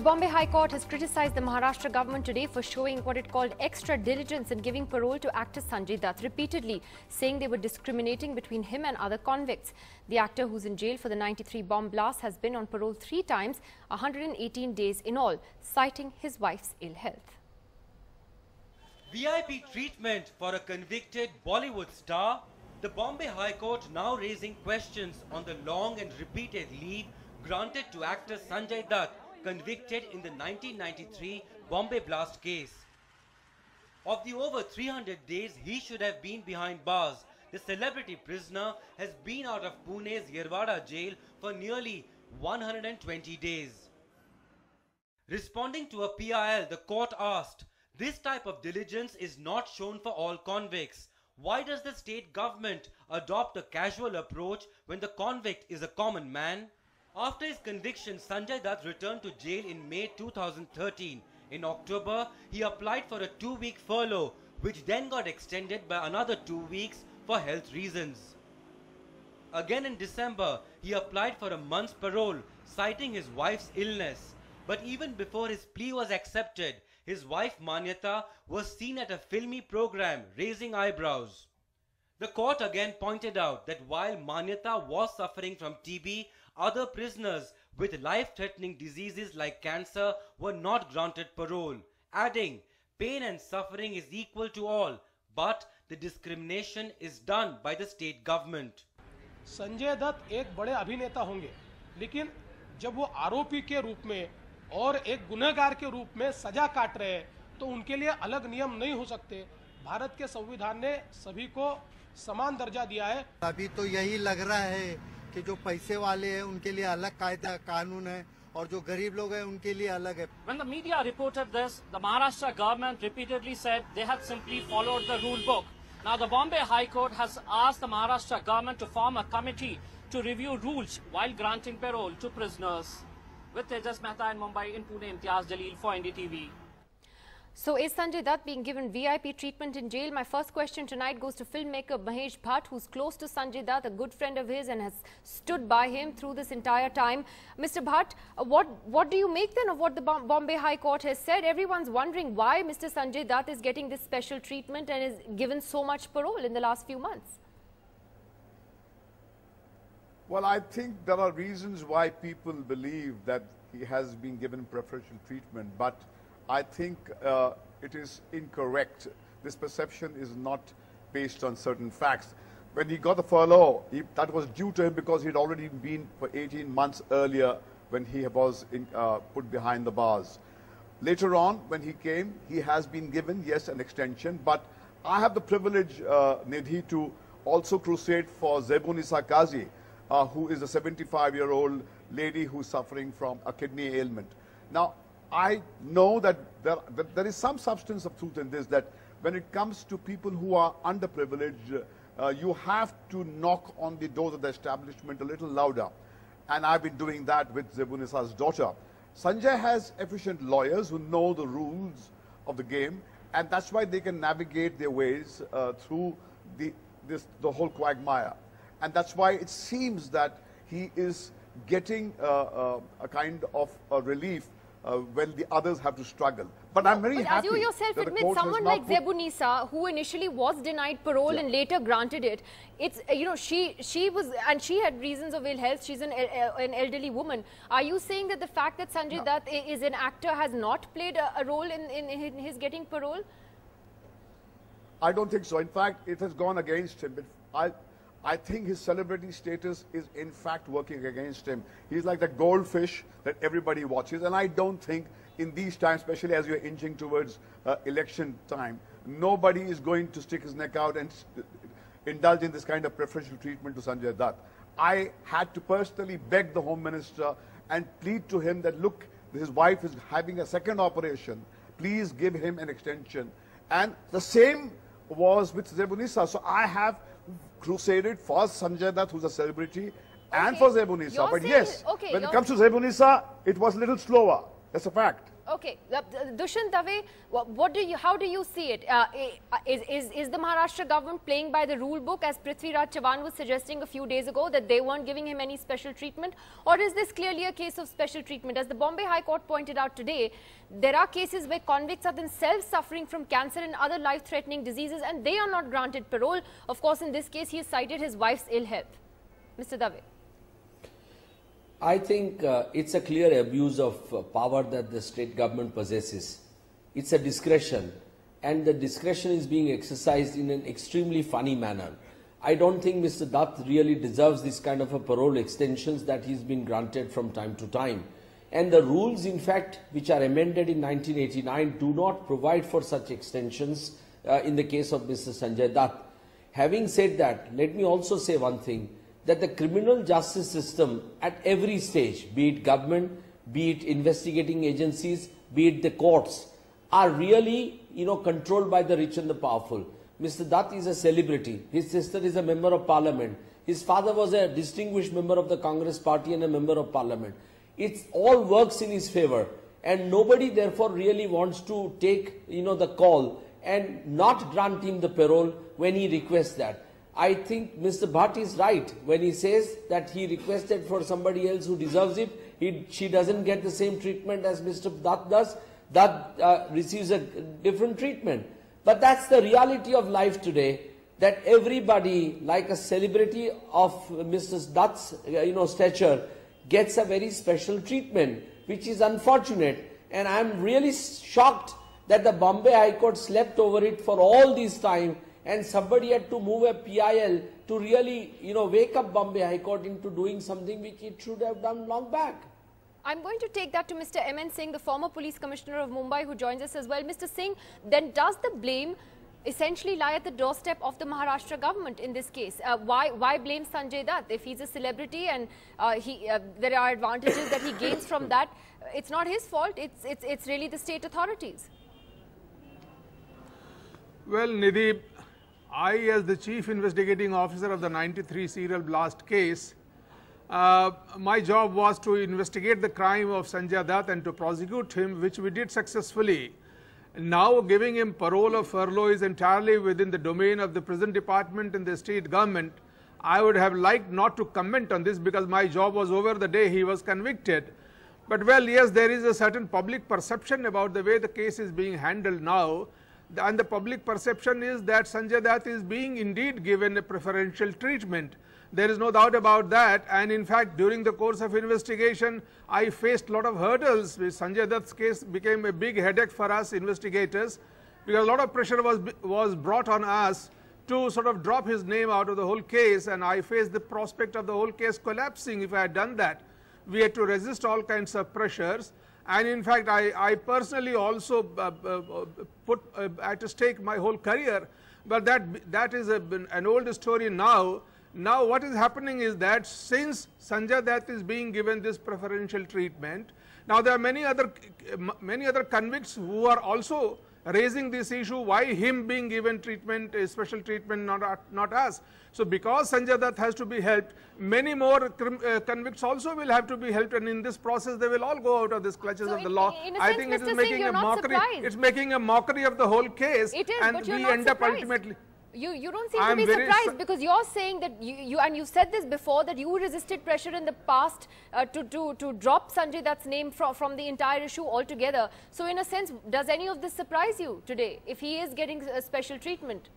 Bombay High Court has criticised the Maharashtra government today for showing what it called extra diligence in giving parole to actor Sanjay Dutt, repeatedly saying they were discriminating between him and other convicts. The actor, who's in jail for the 93 bomb blast, has been on parole 3 times, 118 days in all, citing his wife's ill health. VIP treatment for a convicted Bollywood star. The Bombay High Court now raising questions on the long and repeated leave granted to actor Sanjay Dutt, convicted in the 1993 Bombay blast case. Of the over 300 days he should have been behind bars, the celebrity prisoner has been out of Pune's Yerwada jail for nearly 120 days. Responding to a PIL, the court asked, "This type of diligence is not shown for all convicts. Why does the state government adopt a casual approach when the convict is a common man?" After his conviction, Sanjay Dutt returned to jail in May 2013. In October, he applied for a 2-week furlough, which then got extended by another 2 weeks for health reasons. Again in December, he applied for a month's parole, citing his wife's illness. But even before his plea was accepted, his wife Manyata was seen at a filmy program raising eyebrows. The court again pointed out that while Manyata was suffering from TB, other prisoners with life-threatening diseases like cancer were not granted parole, adding, "Pain and suffering is equal to all, but the discrimination is done by the state government." Sanjay Dutt एक बड़े अभिनेता होंगे, लेकिन जब वो आरोपी के रूप में और एक गुनहगार के रूप में सजा काट रहे हैं, तो उनके लिए अलग नियम नहीं हो सकते। भारत के संविधान ने सभी को समान दर्जा दिया है। अभी तो यही लग रहा है कि जो पैसे वाले हैं उनके लिए अलग कायदा कानून है और जो गरीब लोग हैं उनके लिए अलग है। When the media reported this, the Maharashtra government repeatedly said they had simply followed the rule book. Now the Bombay High Court has asked the Maharashtra government to form a committee to review rules while granting parole to prisoners. With Tejas Mehta in Mumbai, in Pune, Imtiaz Jalil for NDTV. So is Sanjay Dutt being given VIP treatment in jail? My first question tonight goes to filmmaker Mahesh Bhatt, who's close to Sanjay Dutt, a good friend of his, and has stood by him through this entire time. Mr. Bhatt, what do you make then of what the Bombay High Court has said? Everyone's wondering why Mr. Sanjay Dutt is getting this special treatment and is given so much parole in the last few months. Well, I think there are reasons why people believe that he has been given preferential treatment, but I think it is incorrect. This perception is not based on certain facts. When he got the furlough, that was due to him because he had already been for 18 months earlier when he was put behind the bars. Later on, when he came, he has been given, yes, an extension, but I have the privilege, Nidhi, to also crusade for Zebunisa Kazi, who is a 75-year-old lady who's suffering from a kidney ailment. Now, I know that there is some substance of truth in this, that when it comes to people who are underprivileged, you have to knock on the doors of the establishment a little louder. And I've been doing that with Zebunisa's daughter. Sanjay has efficient lawyers who know the rules of the game, and that's why they can navigate their ways through the whole quagmire. And that's why it seems that he is getting a kind of a relief when the others have to struggle. But I'm very happy. As you yourself admit, someone like Zebunisa, who initially was denied parole and later granted it, it's, you know, she was, and she had reasons of ill health. She's an elderly woman. Are you saying that the fact that Sanjay Dutt is an actor has not played a role in his getting parole? I don't think so. In fact, it has gone against him. I think his celebrity status is in fact working against him. He's like the goldfish that everybody watches, and I don't think in these times, especially as you're inching towards election time, nobody is going to stick his neck out and indulge in this kind of preferential treatment to Sanjay Dutt. I had to personally beg the Home Minister and plead to him that, look, his wife is having a second operation. Please give him an extension. And the same was with Zebunisa. So I have crusaded for Sanjay Dutt, who's a celebrity, and for Zebunisa. But yes, when it comes to Zebunisa, it was a little slower. That's a fact. Okay, Dushyant Dave, how do you see it? Is the Maharashtra government playing by the rule book, as Prithviraj Chavan was suggesting a few days ago, that they weren't giving him any special treatment? Or is this clearly a case of special treatment? As the Bombay High Court pointed out today, there are cases where convicts are themselves suffering from cancer and other life-threatening diseases, and they are not granted parole. Of course, in this case, he has cited his wife's ill health. Mr. Dave. I think it's a clear abuse of power that the state government possesses. It's a discretion, and the discretion is being exercised in an extremely funny manner. I don't think Mr. Dutt really deserves this kind of a parole extensions that he's been granted from time to time. And the rules, in fact, which are amended in 1989 do not provide for such extensions in the case of Mr. Sanjay Dutt. Having said that, let me also say one thing, that the criminal justice system at every stage, be it government, be it investigating agencies, be it the courts, are really, controlled by the rich and the powerful. Mr. Dutt is a celebrity. His sister is a member of parliament. His father was a distinguished member of the Congress party and a member of parliament. It all works in his favor, and nobody therefore really wants to take, the call and not grant him the parole when he requests that. I think Mr. Bhatt is right when he says that he requested for somebody else who deserves it. She doesn't get the same treatment as Mr. Dutt does. Dutt receives a different treatment. But that's the reality of life today, that everybody, like a celebrity of Mr. Dutt's stature, gets a very special treatment, which is unfortunate. And I'm really shocked that the Bombay High Court slept over it for all this time, and somebody had to move a PIL to really, wake up Bombay High Court into doing something which it should have done long back. I'm going to take that to Mr. M.N. Singh, the former police commissioner of Mumbai, who joins us as well. Mr. Singh, then does the blame essentially lie at the doorstep of the Maharashtra government in this case? Why blame Sanjay Dutt? If he's a celebrity and there are advantages that he gains from that, it's not his fault. It's really the state authorities. Well, Nidhi, I, as the chief investigating officer of the 93 serial blast case, my job was to investigate the crime of Sanjay Dutt and to prosecute him, which we did successfully. Now giving him parole or furlough is entirely within the domain of the prison department and the state government. I would have liked not to comment on this because my job was over the day he was convicted. But well, yes, there is a certain public perception about the way the case is being handled now. And the public perception is that Sanjay Dutt is being indeed given a preferential treatment. There is no doubt about that. And in fact, during the course of investigation, I faced a lot of hurdles. Sanjay Dutt's case became a big headache for us investigators because a lot of pressure was brought on us to sort of drop his name out of the whole case. And I faced the prospect of the whole case collapsing if I had done that. We had to resist all kinds of pressures. And in fact, I personally also put at stake my whole career. But that is an old story now. Now what is happening is that since Sanjay Dutt is being given this preferential treatment, now there are many other convicts who are also raising this issue, why him being given treatment, special treatment, not us. So because Sanjay Dutt has to be helped, many more convicts also will have to be helped, and in this process they will all go out of the clutches of the law. I think it is making a mockery. It's making a mockery of the whole case, it is, and but you're we not end up surprised. ultimately. You don't seem to be surprised because you're saying that and you said this before, that you resisted pressure in the past to drop Sanjay Dutt's name from the entire issue altogether. So in a sense, does any of this surprise you today if he is getting a special treatment?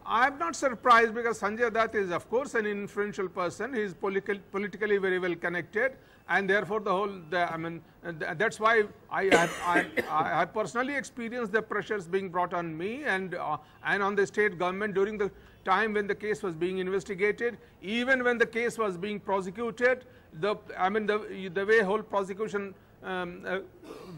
I'm not surprised because Sanjay Dutt is of course an influential person. He is politically very well connected, and therefore that's why I personally experienced the pressures being brought on me and on the state government during the time when the case was being investigated, even when the case was being prosecuted. The way whole prosecution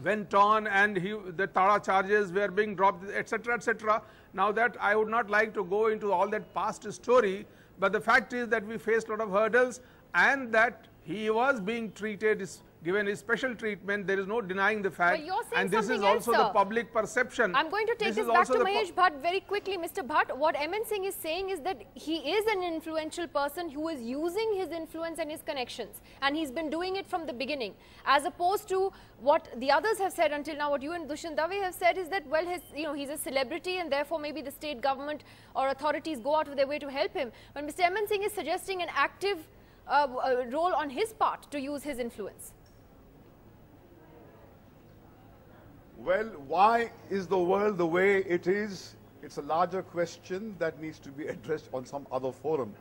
went on, and the Tara charges were being dropped, etc., etc. Now that I would not like to go into all that past story, but the fact is that we faced a lot of hurdles, and that he was being treated given his special treatment. There is no denying the fact. But you're saying and this is something also else, the sir. public perception. I'm going to take this back to Mahesh Bhatt very quickly. Mr. Bhatt, what MN Singh is saying is that he is an influential person who is using his influence and his connections, and he's been doing it from the beginning, as opposed to what the others have said until now. What you and Dushyant Dave have said is that, well, he's a celebrity and therefore maybe the state government or authorities go out of their way to help him. But Mr. MN Singh is suggesting an active role on his part to use his influence. Well, why is the world the way it is? It's a larger question that needs to be addressed on some other forum.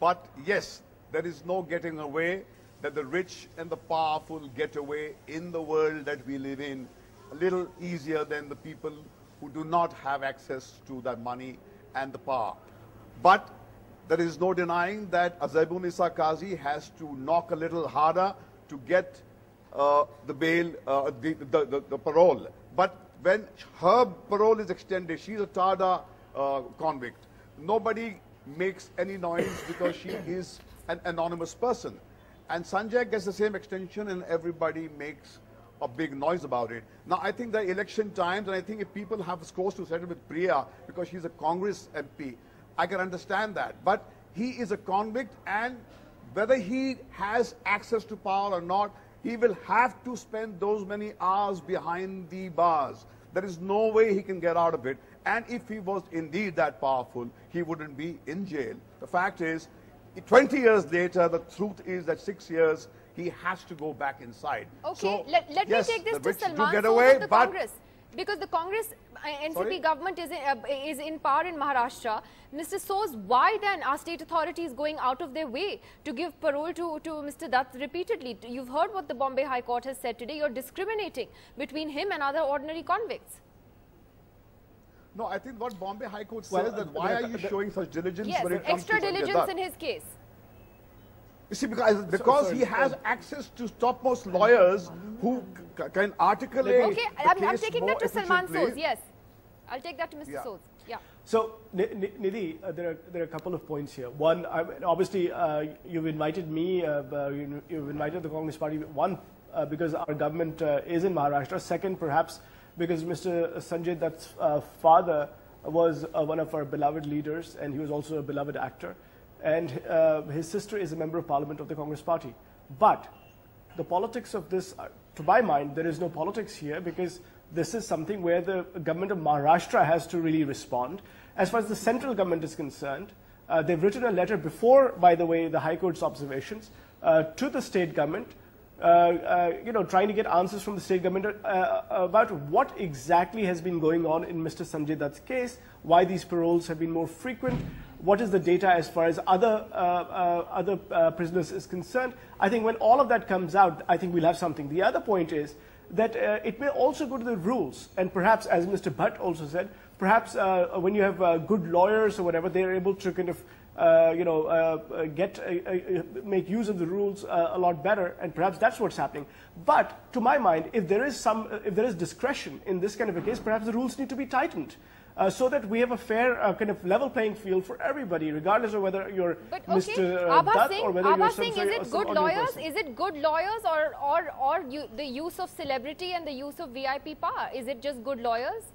But yes, there is no getting away that the rich and the powerful get away in the world that we live in a little easier than the people who do not have access to that money and the power. But there is no denying that Azabunisa Qazi has to knock a little harder to get the bail, the parole. But when her parole is extended, she's a Tada convict. Nobody makes any noise because she is an anonymous person. And Sanjay gets the same extension and everybody makes a big noise about it. Now, I think the election times, and I think if people have scores to settle with Priya because she's a Congress MP, I can understand that. But he is a convict, and whether he has access to power or not, he will have to spend those many hours behind the bars. There is no way he can get out of it. And if he was indeed that powerful, he wouldn't be in jail. The fact is, 20 years later, the truth is that 6 years, he has to go back inside. Okay, so, let yes, me take this the to rich do Salman get Sood away, of the but Congress. Because the Congress NCP Sorry? government is in power in Maharashtra. Mr. Soos, why then are state authorities going out of their way to give parole to Mr. Dutt repeatedly? You've heard what the Bombay High Court has said today. You're discriminating between him and other ordinary convicts. No, I think what Bombay High Court says that why are you showing such diligence Yes, when it comes extra to Sanjay diligence Dutt? in his case. You see, because he has access to topmost lawyers who can articulate Okay, I'm taking that to Salman efficiently. Soos, yes. I'll take that to Mr. Soos. Yeah. So, Nidhi, there are a couple of points here. One, obviously, you've invited me, you've invited the Congress Party. One, because our government is in Maharashtra. Second, perhaps because Mr. Sanjay Dutt's father was one of our beloved leaders, and he was also a beloved actor. And his sister is a member of parliament of the Congress Party. But the politics of this, to my mind, there is no politics here, because this is something where the government of Maharashtra has to really respond. As far as the central government is concerned, they've written a letter before, by the way, the High Court's observations, to the state government, trying to get answers from the state government about what exactly has been going on in Mr. Sanjay Dutt's case, why these paroles have been more frequent, what is the data as far as other prisoners is concerned. I think when all of that comes out, I think we'll have something. The other point is that it may also go to the rules, and perhaps, as Mr. Bhatt also said, perhaps when you have good lawyers or whatever, they're able to kind of make use of the rules a lot better, and perhaps that's what's happening. But to my mind, if there is discretion in this kind of a case, perhaps the rules need to be tightened. So that we have a fair kind of level playing field for everybody, regardless of whether you're Mr. Dutt or whether you're some is it good lawyers? Is it good lawyers or the use of celebrity and the use of VIP power? Is it just good lawyers?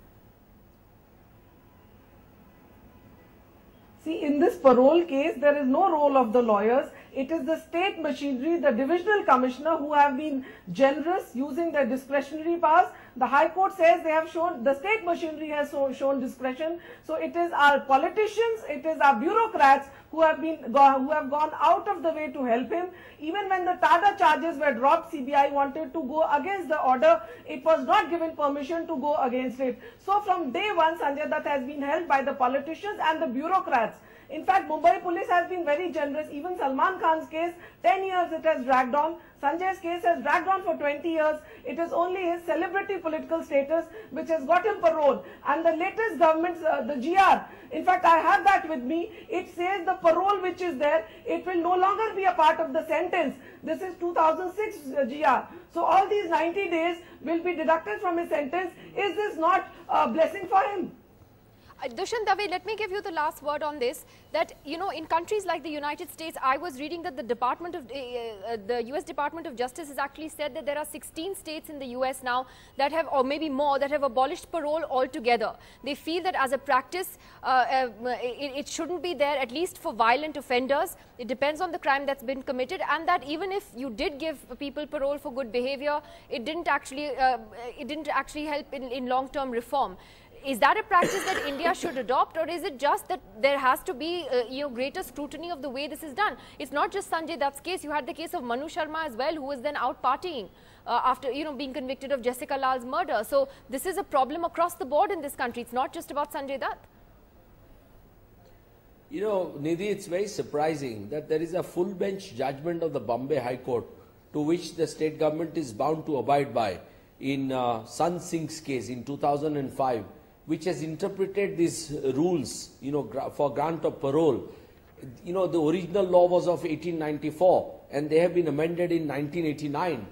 See, in this parole case, there is no role of the lawyers. It is the state machinery, the divisional commissioner, who have been generous using their discretionary powers. The High Court says they have shown, the state machinery has shown discretion. So it is our politicians, it is our bureaucrats who have gone out of the way to help him. Even when the Tada charges were dropped, CBI wanted to go against the order. It was not given permission to go against it. So from day one, Sanjay Dutt has been held by the politicians and the bureaucrats. In fact, Mumbai police has been very generous. Even Salman Khan's case, 10 years it has dragged on. Sanjay's case has dragged on for 20 years. It is only his celebrity political status which has got him parole. And the latest government's, the GR, in fact, I have that with me. It says the parole which is there, it will no longer be a part of the sentence. This is 2006 GR. So all these 90 days will be deducted from his sentence. Is this not a blessing for him? Dushyant Dave, let me give you the last word on this. That, you know, in countries like the United States, I was reading that the US Department of Justice has actually said that there are 16 states in the US now that have, or maybe more, that have abolished parole altogether. They feel that as a practice, it shouldn't be there, at least for violent offenders. It depends on the crime that's been committed, and that even if you did give people parole for good behavior, it didn't actually help in long-term reform. Is that a practice that India should adopt, or is it just that there has to be greater scrutiny of the way this is done? It's not just Sanjay Dutt's case. You had the case of Manu Sharma as well, who was then out partying after being convicted of Jessica Lal's murder. So this is a problem across the board in this country. It's not just about Sanjay Dutt. You know, Nidhi, it's very surprising that there is a full bench judgment of the Bombay High Court to which the state government is bound to abide by in San Singh's case in 2005. Which has interpreted these rules, for grant of parole. The original law was of 1894 and they have been amended in 1989.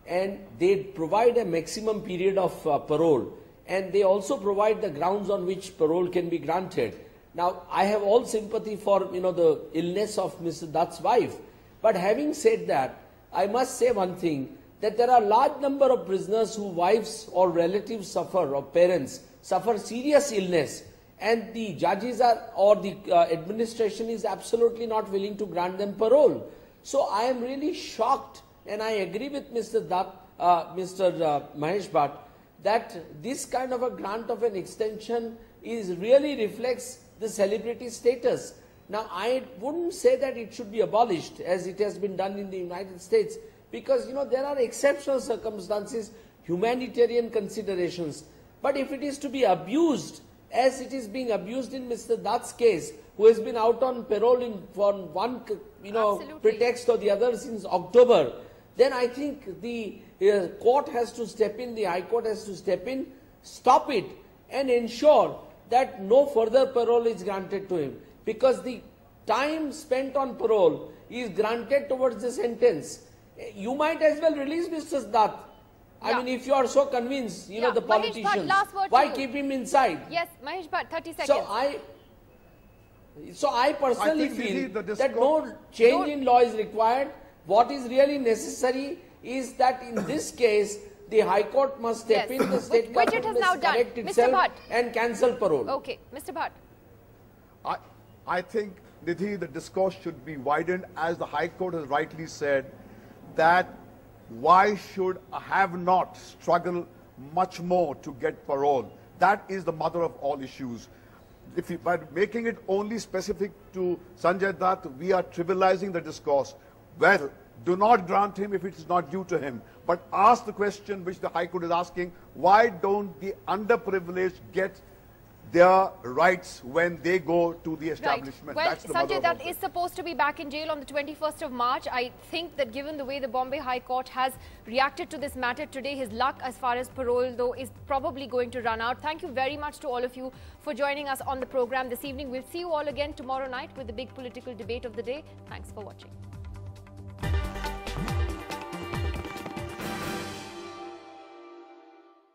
And they provide a maximum period of parole. And they also provide the grounds on which parole can be granted. Now, I have all sympathy for, the illness of Mr. Dutt's wife. But having said that, I must say one thing, that there are a large number of prisoners whose wives or relatives suffer, or parents suffer serious illness, and the judges or the administration is absolutely not willing to grant them parole. So I am really shocked, and I agree with Mr. Dutt, Mr. Mahesh Bhatt, that this kind of a grant of an extension really reflects the celebrity status. Now, I wouldn't say that it should be abolished as it has been done in the United States, because there are exceptional circumstances, humanitarian considerations. But if it is to be abused, as it is being abused in Mr. Dutt's case, who has been out on parole for one pretext or the other since October, then I think the court has to step in, the High Court has to step in, stop it, and ensure that no further parole is granted to him. Because the time spent on parole is granted towards the sentence. You might as well release Mr. Dutt. I mean, if you are so convinced, the politicians, why keep him inside? Yes, Mahesh Bhatt, 30 seconds. So I personally feel that no change in law is required. What is really necessary is that in this case, the High Court must step in, the state government must correct itself and cancel parole. Okay, Mr. Bhatt. I think, Nidhi, the discourse should be widened, as the High Court has rightly said, that why should a have-not struggle much more to get parole? That is the mother of all issues. By making it only specific to Sanjay Dutt, we are trivializing the discourse. Well, do not grant him if it is not due to him. But ask the question which the High Court is asking, why don't the underprivileged get their rights when they go to the establishment? Well, that's the Sanjay Dutt is supposed to be back in jail on the 21st of March. I think that given the way the Bombay High Court has reacted to this matter today, his luck as far as parole, though, is probably going to run out. Thank you very much to all of you for joining us on the program this evening. We'll see you all again tomorrow night with the big political debate of the day. Thanks for watching.